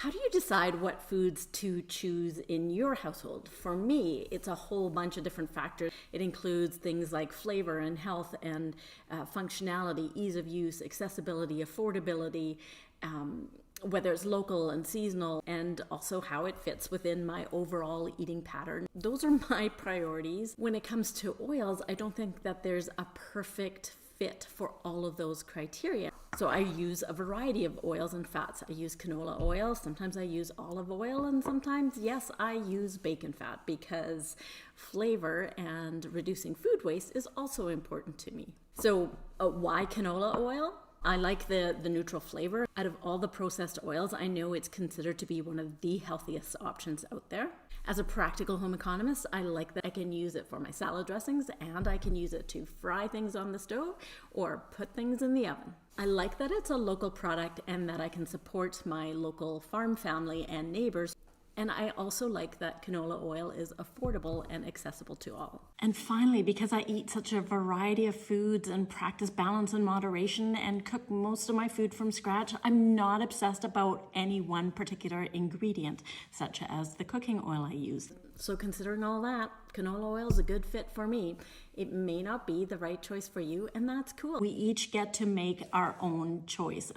How do you decide what foods to choose in your household? For me, it's a whole bunch of different factors. It includes things like flavor and health and functionality, ease of use, accessibility, affordability, whether it's local and seasonal, and also how it fits within my overall eating pattern. Those are my priorities. When it comes to oils, I don't think that there's a perfect fit for all of those criteria. So I use a variety of oils and fats. I use canola oil, sometimes I use olive oil, and sometimes, yes, I use bacon fat because flavor and reducing food waste is also important to me. So why canola oil? I like the neutral flavor. Out of all the processed oils, I know it's considered to be one of the healthiest options out there. As a practical home economist, I like that I can use it for my salad dressings and I can use it to fry things on the stove or put things in the oven. I like that it's a local product and that I can support my local farm family and neighbors. And I also like that canola oil is affordable and accessible to all. And finally, because I eat such a variety of foods and practice balance and moderation and cook most of my food from scratch, I'm not obsessed about any one particular ingredient, such as the cooking oil I use. So considering all that, canola oil is a good fit for me. It may not be the right choice for you, and that's cool. We each get to make our own choice.